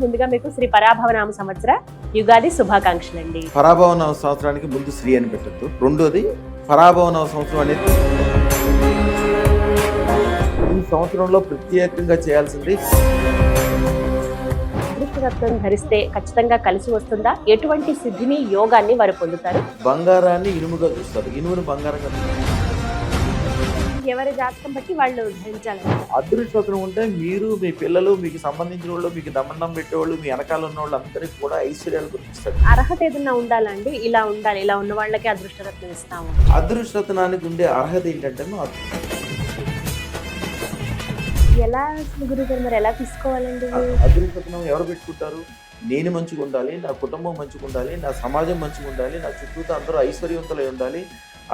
ముందుగా మీకు శ్రీ పరాభవనామ సంవత్సర యుగాది శుభాకాంక్షలండి. పరాభవన సంవత్సరానికి ముందు శ్రీ అని పెట్టద్దు. రెండోది పరాభవన సంవత్సరం అనేది ఈ సంవత్సరంలో ప్రత్యేకంగా చేయాల్సింది. అదృష్టరత్నం ధరిస్తే ఖచ్చితంగా కలిసి వస్తుందా? ఎటువంటి సిద్ధిని యోగాన్ని వారు పొందుతారు? బంగారాన్ని ఇనుముగా చూస్తారు, ఇనుమును బంగారంగా చూస్తారు. ఎవరి జాతకం బట్టి వాళ్ళు ధరించాలి. అదృష్టం ఉంటే మీరు, మీ పిల్లలు, మీకు సంబంధించిన వాళ్ళు, మీకు దమండం పెట్టేవాళ్ళు, మీ వెనకాల ఉన్న వాళ్ళు అందరికీ కూడా ఐశ్వర్యాలు గుర్తిస్తారు. అర్హత ఏదన్నా ఉండాలండి, ఇలా ఉండాలి, ఇలా ఉన్న వాళ్ళకే అదృష్టరత్నం ఇస్తాము. అదృష్టరత్నానికి ఉండే అర్హత ఏంటంటే ఎలా గురుగారు మరి ఎలా తీసుకోవాలండి? అదృష్టరత్నం ఎవరు పెట్టుకుంటారు? నేను మంచిగా ఉండాలి, నా కుటుంబం మంచిగా ఉండాలి, నా సమాజం మంచిగా ఉండాలి, నా చుట్టూతో అందరూ ఐశ్వర్యవంతులై ఉండాలి,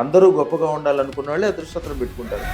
అందరూ గొప్పగా ఉండాలనుకున్న వాళ్ళే అదృష్టరత్నం పెట్టుకుంటారు.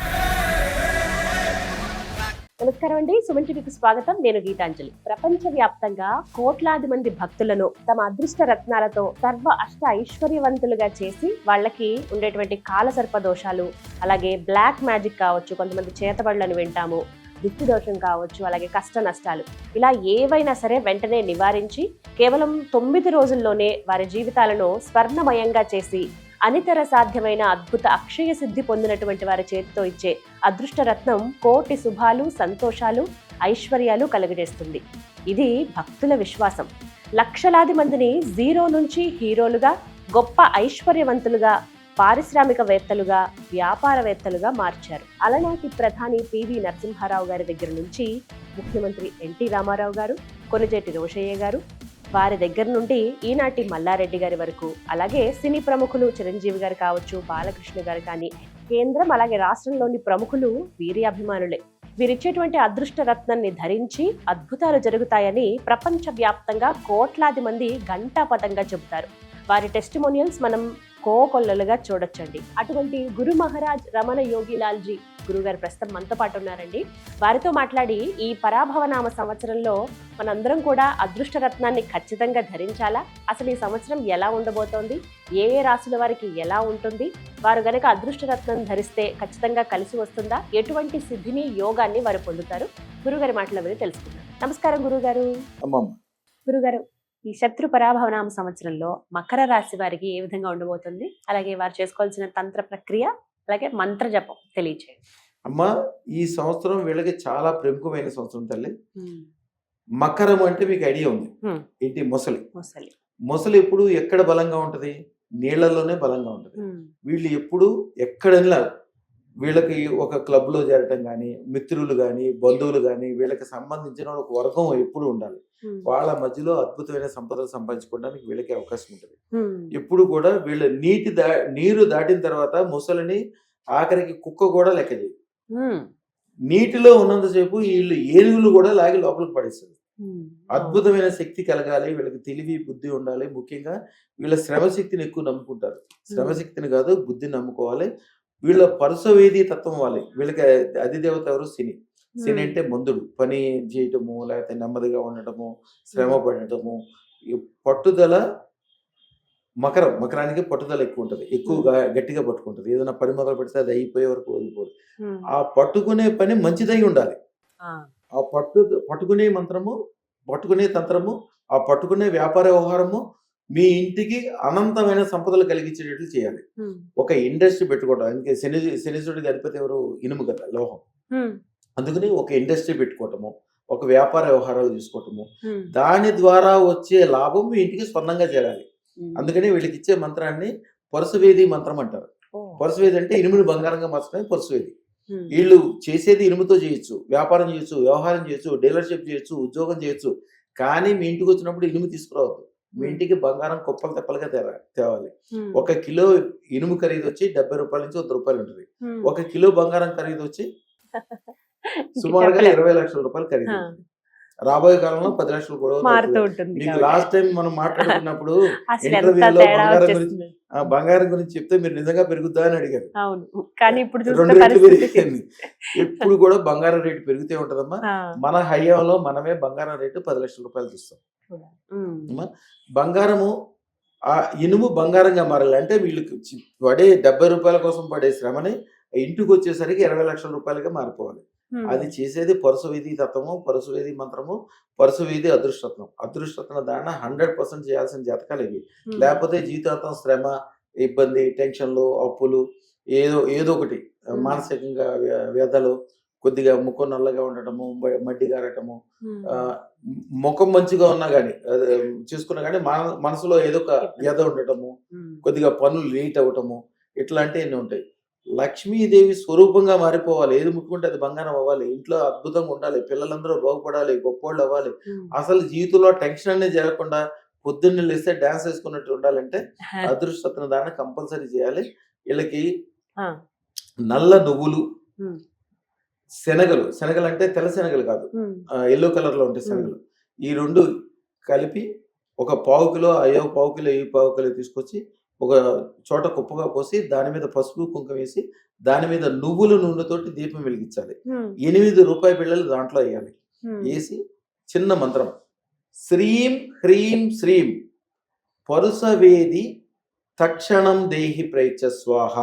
నమస్కారం అండి, సుమన్ టీవీకి స్వాగతం. నేను గీతాంజలి. ప్రపంచవ్యాప్తంగా కోట్లాది మంది భక్తులను తమ అదృష్ట రత్నాలతో సర్వ అష్ట ఐశ్వర్యవంతులుగా చేసి వాళ్ళకి ఉండేటువంటి కాలసర్ప దోషాలు, అలాగే బ్లాక్ మ్యాజిక్ కావచ్చు, కొంతమంది చేతబడులను వింటాము, దిష్టి దోషం కావచ్చు, అలాగే కష్ట నష్టాలు, ఇలా ఏవైనా సరే వెంటనే నివారించి కేవలం 9 రోజుల్లోనే వారి జీవితాలను స్వర్ణమయంగా చేసి అనితర సాధ్యమైన అద్భుత అక్షయ సిద్ధి పొందినటువంటి వారి చేతితో ఇచ్చే అదృష్టరత్నం కోటి శుభాలు, సంతోషాలు, ఐశ్వర్యాలు కలుగజేస్తుంది. ఇది భక్తుల విశ్వాసం. లక్షలాది మందిని జీరో నుంచి హీరోలుగా, గొప్ప ఐశ్వర్యవంతులుగా, పారిశ్రామికవేత్తలుగా, వ్యాపారవేత్తలుగా మార్చారు. అలనాటి ప్రధాని పివి నరసింహారావు గారి దగ్గర నుంచి ముఖ్యమంత్రి ఎన్టీ రామారావు గారు, కొణిజేటి రోషయ్య గారు, వారి దగ్గర నుండి ఈనాటి మల్లారెడ్డి గారి వరకు, అలాగే సినీ ప్రముఖులు చిరంజీవి గారు కావచ్చు, బాలకృష్ణ గారు కానీ, కేంద్రం అలాగే రాష్ట్రంలోని ప్రముఖులు వీరి అభిమానులే. వీరిచ్చేటువంటి అదృష్ట రత్నాన్ని ధరించి అద్భుతాలు జరుగుతాయని ప్రపంచవ్యాప్తంగా కోట్లాది మంది ఘంటాపథంగా చెబుతారు. వారి టెస్టిమోనియల్స్ మనం కోకొల్లలుగా చూడొచ్చండి. అటువంటి గురు మహారాజ్ రమణ యోగిలాల్జీ గురుగారు ప్రస్తుతం మనతో పాటు ఉన్నారండి. వారితో మాట్లాడి ఈ పరాభవనామ సంవత్సరంలో మనందరం కూడా అదృష్ట రత్నాన్ని ఖచ్చితంగా ధరించాలా, అసలు ఈ సంవత్సరం ఎలా ఉండబోతోంది, ఏ ఏ రాశుల వారికి ఎలా ఉంటుంది, వారు గనక అదృష్ట రత్నం ధరిస్తే ఖచ్చితంగా కలిసి వస్తుందా, ఎటువంటి సిద్ధిని యోగాన్ని వారు పొందుతారు, గురుగారి మాటల మీద తెలుసుకుందాం. నమస్కారం గురుగారు. గురుగారు, ఈ శత్రు పరాభవనామ సంవత్సరంలో మకర రాశి వారికి ఏ విధంగా ఉండబోతుంది, అలాగే వారు చేసుకోవాల్సిన తంత్ర ప్రక్రియ, అలాగే మంత్ర జపం తెలియచేయండి. అమ్మా, ఈ సంవత్సరం వీళ్ళకి చాలా ప్రముఖమైన సంవత్సరం తల్లి. మకరం అంటే మీకు ఐడియా ఉంది ఏంటి? మొసలి. మొసలి ఎప్పుడు ఎక్కడ బలంగా ఉంటది? నీళ్లలోనే బలంగా ఉంటది. వీళ్ళు ఎప్పుడు ఎక్కడైనా వీళ్ళకి ఒక క్లబ్ లో చేరటం కానీ, మిత్రులు కానీ, బంధువులు కానీ, వీళ్ళకి సంబంధించిన ఒక వర్గం ఎప్పుడు ఉండాలి. వాళ్ళ మధ్యలో అద్భుతమైన సంపదలు సంపాదించుకోవడానికి వీళ్ళకి అవకాశం ఉంటుంది. ఎప్పుడు కూడా వీళ్ళ నీరు దాటిన తర్వాత ముసలిని ఆఖరికి కుక్క కూడా లెక్క చేయదు. నీటిలో ఉన్నంతసేపు వీళ్ళు ఏనుగులు కూడా లాగి లోపలికి పడేస్తారు. అద్భుతమైన శక్తి కలగాలి, వీళ్ళకి తెలివి బుద్ధి ఉండాలి. ముఖ్యంగా వీళ్ళ శ్రమశక్తిని ఎక్కువ నమ్ముకుంటారు. శ్రమశక్తిని కాదు, బుద్ధిని నమ్ముకోవాలి. వీళ్ళ పరుసవేది తత్వం వాలి. వీళ్ళకి అధిదేవత ఎవరు? శని. శని అంటే మందుడు, పని చేయటము, లేకపోతే నెమ్మదిగా ఉండటము, శ్రమ పడటము, పట్టుదల. మకరానికి పట్టుదల ఎక్కువ ఉంటుంది, ఎక్కువగా గట్టిగా పట్టుకుంటుంది. ఏదైనా పని మొదలు పెడితే అది అయిపోయే వరకు వదిలిపోదు. ఆ పట్టుకునే పని మంచిదై ఉండాలి. ఆ పట్టుకునే మంత్రము, పట్టుకునే తంత్రము, ఆ పట్టుకునే వ్యాపార వ్యవహారము మీ ఇంటికి అనంతమైన సంపదలు కలిగించేటట్లు చేయాలి. ఒక ఇండస్ట్రీ పెట్టుకోవడం. అందుకే శనిసుడికి అధిపతి ఎవరు? ఇనుము కదా, లోహం. అందుకని ఒక ఇండస్ట్రీ పెట్టుకోవటము, ఒక వ్యాపార వ్యవహారాలు తీసుకోవటము, దాని ద్వారా వచ్చే లాభం మీ ఇంటికి స్వర్ణంగా చేరాలి. అందుకని వీళ్ళకి ఇచ్చే మంత్రాన్ని పరుసవేది మంత్రం అంటారు. పరుసవేది అంటే ఇనుముని బంగారంగా మార్చడమే పరుసవేది. వీళ్ళు చేసేది ఇనుముతో చేయొచ్చు, వ్యాపారం చేయొచ్చు, వ్యవహారం చేయొచ్చు, డీలర్షిప్ చేయొచ్చు, ఉద్యోగం చేయొచ్చు. కానీ మీ ఇంటికి వచ్చినప్పుడు ఇనుము తీసుకురావద్దు. మీ ఇంటికి బంగారం కుప్పలు తెప్పలుగా తేవాలి. 1 కిలో ఇనుము ఖరీదు వచ్చి 70 రూపాయల నుంచి 100 రూపాయలు ఉంటుంది. 1 కిలో బంగారం ఖరీదు వచ్చి సుమారుగా 20 లక్షల రూపాయలు ఖరీదు. రాబోయే కాలంలో 10 లక్షలు కూడా మీకు లాస్ట్ టైం మనం మాట్లాడుకున్నప్పుడు ఇంటర్వ్యూలో బంగారం గురించి చెప్తే మీరు నిజంగా పెరుగుద్దా అని అడిగారు. 2 రెట్లు పెరిగింది. ఎప్పుడు కూడా బంగారం రేటు పెరుగుతూ ఉంటదమ్మా. మన హయాంలో మనమే బంగారం రేటు 10 లక్షల రూపాయలు చూస్తాం. బంగారము ఆ ఇనుము బంగారంగా మారాలి అంటే వీళ్ళకి పడే 70 రూపాయల కోసం పడే శ్రమని ఇంటికి వచ్చేసరికి 20 లక్షల రూపాయలుగా మారిపోవాలి. అది చేసేది పరుసవేది తత్వము, పరుసవేది మంత్రము, పరుసవేది అదృష్టత్వం. అదృష్టత్వం దాన్ని 100% చేయాల్సిన జాతకాలు ఇవి. లేకపోతే జీవితాంతం శ్రమ, ఇబ్బంది, టెన్షన్లు, అప్పులు, ఏదో ఒకటి మానసికంగా వ్యధలు, కొద్దిగా ముఖం నల్లగా ఉండటము, మడ్డి గారటము, ముఖం మంచిగా ఉన్నా కానీ చూసుకున్నా కానీ మనసులో ఏదో ఒక వ్యధ ఉండటము, కొద్దిగా పనులు లేట్ అవ్వటము, ఇట్లాంటివన్నీ ఉంటాయి. లక్ష్మీదేవి స్వరూపంగా మారిపోవాలి. ఏది ముట్టుకుంటే అది బంగారం అవ్వాలి. ఇంట్లో అద్భుతంగా ఉండాలి. పిల్లలందరూ బాగుపడాలి, గొప్పోళ్ళు అవ్వాలి. అసలు జీవితంలో టెన్షన్ అనేది జరగకుండా పొద్దున్నే లేస్తే డాన్స్ వేసుకున్నట్టు ఉండాలంటే అదృష్టత్వ దాన్ని కంపల్సరీ చేయాలి. వీళ్ళకి నల్ల నువ్వులు, శనగలు అంటే తెల్ల శనగలు కాదు, ఎల్లో కలర్ లో ఉంటాయి శనగలు. ఈ రెండు కలిపి ఒక పావు కిలో తీసుకొచ్చి ఒక చోట కుప్పగా పోసి దాని మీద పసుపు కుంకుమ వేసి దాని మీద నువ్వుల నూనెతోటి దీపం వెలిగించాలి. 8 రూపాయి బిళ్ళలు దాంట్లో వేయాలి. వేసి చిన్న మంత్రం శ్రీం హ్రీం శ్రీం పరుసవేది తక్షణం దేహి ప్రైచ స్వాహ.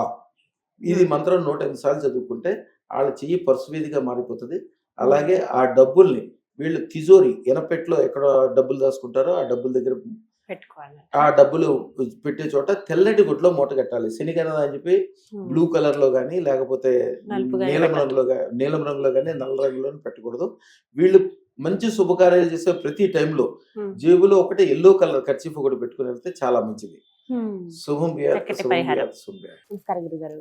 ఇది మంత్రం 108 సార్లు చదువుకుంటే వాళ్ళ చెయ్యి పరుసవేదిగా మారిపోతుంది. అలాగే ఆ డబ్బుల్ని వీళ్ళు తిజోరి ఎనపెట్లో ఎక్కడ డబ్బులు దాచుకుంటారో ఆ డబ్బుల దగ్గర పెట్టుకోవాలి. ఆ డబ్బులు పెట్టే చోట తెల్లటి గుడ్లో మూట కట్టాలి. శనిగన అని చెప్పి బ్లూ కలర్ లో గానీ లేకపోతే నీలం రంగులో గానీ నల్ల రంగులో పెట్టకూడదు. వీళ్ళు మంచి శుభకార్యాలు చేసే ప్రతి టైంలో జేబులో ఒకటి ఎల్లో కలర్ కర్చీఫ్ ఒకటి పెట్టుకుని వెళ్తే చాలా మంచిది. శుభం. నమస్కారం గురుగారు.